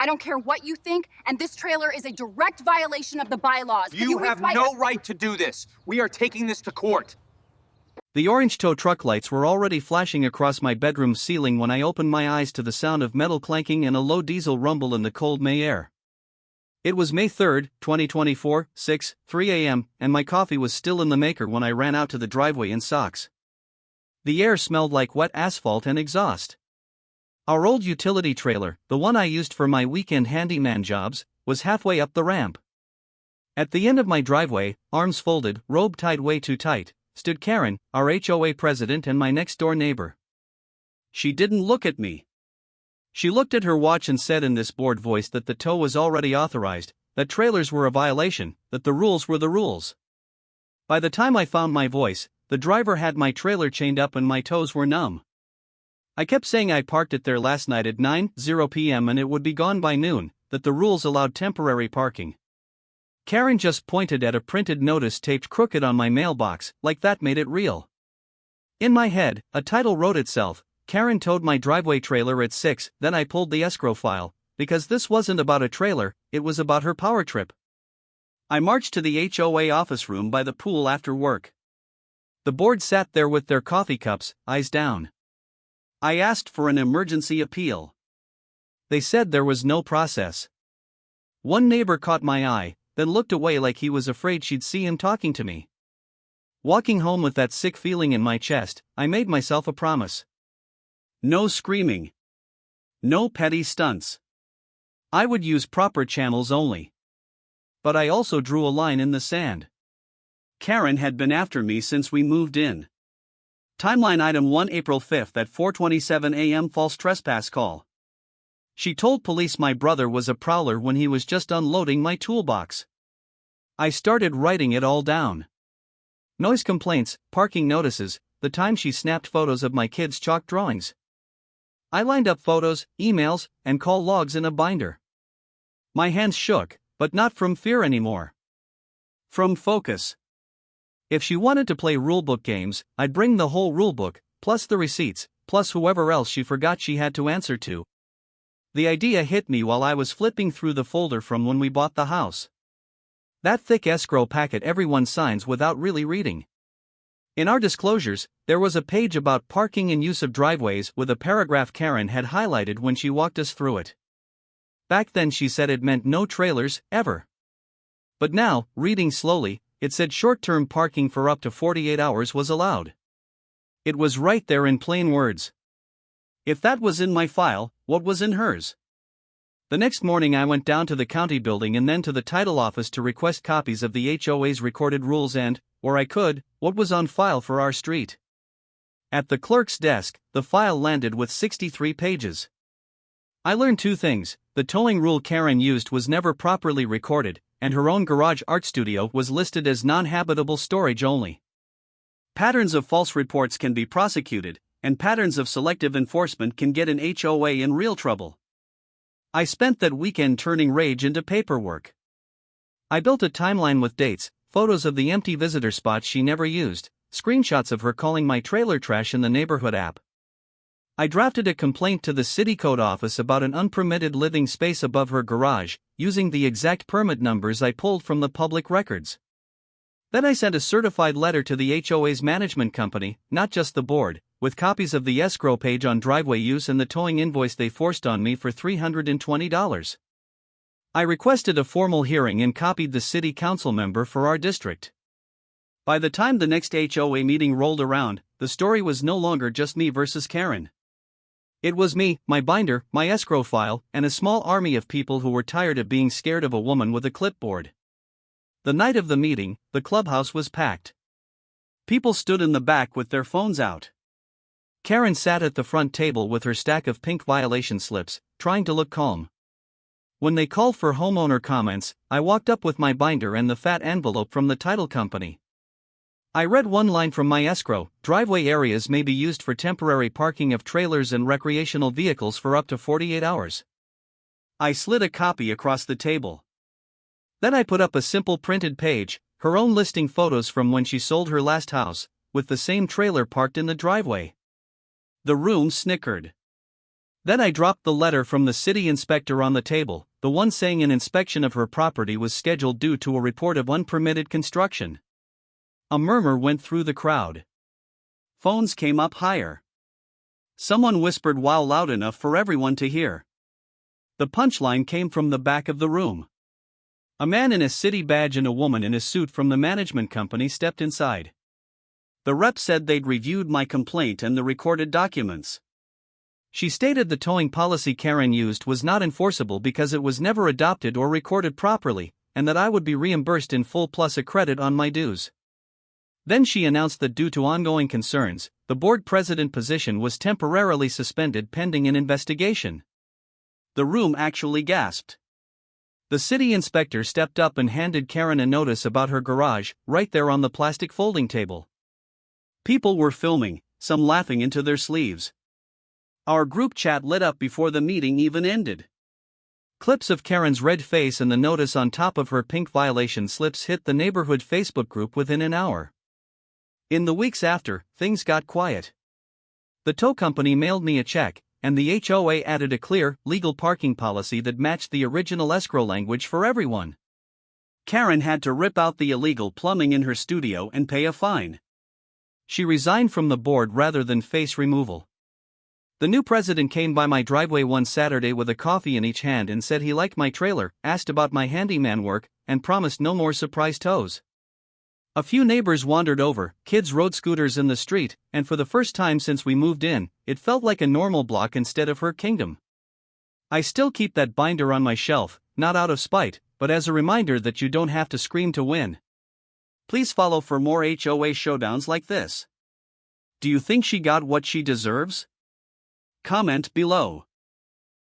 I don't care what you think, and this trailer is a direct violation of the bylaws. You have no right to do this. We are taking this to court. The orange tow truck lights were already flashing across my bedroom ceiling when I opened my eyes to the sound of metal clanking and a low diesel rumble in the cold May air. It was May 3, 2024, 6:03 a.m., and my coffee was still in the maker when I ran out to the driveway in socks. The air smelled like wet asphalt and exhaust. Our old utility trailer, the one I used for my weekend handyman jobs, was halfway up the ramp. At the end of my driveway, arms folded, robe tied way too tight, stood Karen, our HOA president and my next-door neighbor. She didn't look at me. She looked at her watch and said in this bored voice that the tow was already authorized, that trailers were a violation, that the rules were the rules. By the time I found my voice, the driver had my trailer chained up and my toes were numb. I kept saying I parked it there last night at 9:00 p.m. and it would be gone by noon, that the rules allowed temporary parking. Karen just pointed at a printed notice taped crooked on my mailbox, like that made it real. In my head, a title wrote itself: Karen towed my driveway trailer at 6. Then I pulled the escrow file, because this wasn't about a trailer, it was about her power trip. I marched to the HOA office room by the pool after work. The board sat there with their coffee cups, eyes down. I asked for an emergency appeal. They said there was no process. One neighbor caught my eye, then looked away like he was afraid she'd see him talking to me. Walking home with that sick feeling in my chest, I made myself a promise. No screaming. No petty stunts. I would use proper channels only. But I also drew a line in the sand. Karen had been after me since we moved in. Timeline item 1 April 5 at 4:27 a.m. false trespass call. She told police my brother was a prowler when he was just unloading my toolbox. I started writing it all down. Noise complaints, parking notices, the time she snapped photos of my kids' chalk drawings. I lined up photos, emails, and call logs in a binder. My hands shook, but not from fear anymore. From focus. If she wanted to play rulebook games, I'd bring the whole rulebook, plus the receipts, plus whoever else she forgot she had to answer to. The idea hit me while I was flipping through the folder from when we bought the house. That thick escrow packet everyone signs without really reading. In our disclosures, there was a page about parking and use of driveways with a paragraph Karen had highlighted when she walked us through it. Back then she said it meant no trailers, ever. But now, reading slowly, it said short-term parking for up to 48 hours was allowed. It was right there in plain words. If that was in my file, what was in hers? The next morning I went down to the county building and then to the title office to request copies of the HOA's recorded rules and, where I could, what was on file for our street. At the clerk's desk, the file landed with 63 pages. I learned two things: the towing rule Karen used was never properly recorded, and her own garage art studio was listed as non-habitable storage only. Patterns of false reports can be prosecuted, and patterns of selective enforcement can get an HOA in real trouble. I spent that weekend turning rage into paperwork. I built a timeline with dates, photos of the empty visitor spots she never used, screenshots of her calling my trailer trash in the neighborhood app. I drafted a complaint to the city code office about an unpermitted living space above her garage, using the exact permit numbers I pulled from the public records. Then I sent a certified letter to the HOA's management company, not just the board, with copies of the escrow page on driveway use and the towing invoice they forced on me for $320. I requested a formal hearing and copied the city council member for our district. By the time the next HOA meeting rolled around, the story was no longer just me versus Karen. It was me, my binder, my escrow file, and a small army of people who were tired of being scared of a woman with a clipboard. The night of the meeting, the clubhouse was packed. People stood in the back with their phones out. Karen sat at the front table with her stack of pink violation slips, trying to look calm. When they called for homeowner comments, I walked up with my binder and the fat envelope from the title company. I read one line from my escrow: driveway areas may be used for temporary parking of trailers and recreational vehicles for up to 48 hours. I slid a copy across the table. Then I put up a simple printed page, her own listing photos from when she sold her last house, with the same trailer parked in the driveway. The room snickered. Then I dropped the letter from the city inspector on the table, the one saying an inspection of her property was scheduled due to a report of unpermitted construction. A murmur went through the crowd. Phones came up higher. Someone whispered "wow" loud enough for everyone to hear. The punchline came from the back of the room. A man in a city badge and a woman in a suit from the management company stepped inside. The rep said they'd reviewed my complaint and the recorded documents. She stated the towing policy Karen used was not enforceable because it was never adopted or recorded properly, and that I would be reimbursed in full plus a credit on my dues. Then she announced that due to ongoing concerns, the board president position was temporarily suspended pending an investigation. The room actually gasped. The city inspector stepped up and handed Karen a notice about her garage, right there on the plastic folding table. People were filming, some laughing into their sleeves. Our group chat lit up before the meeting even ended. Clips of Karen's red face and the notice on top of her pink violation slips hit the neighborhood Facebook group within an hour. In the weeks after, things got quiet. The tow company mailed me a check, and the HOA added a clear, legal parking policy that matched the original escrow language for everyone. Karen had to rip out the illegal plumbing in her studio and pay a fine. She resigned from the board rather than face removal. The new president came by my driveway one Saturday with a coffee in each hand and said he liked my trailer, asked about my handyman work, and promised no more surprise tows. A few neighbors wandered over, kids rode scooters in the street, and for the first time since we moved in, it felt like a normal block instead of her kingdom. I still keep that binder on my shelf, not out of spite, but as a reminder that you don't have to scream to win. Please follow for more HOA showdowns like this. Do you think she got what she deserves? Comment below.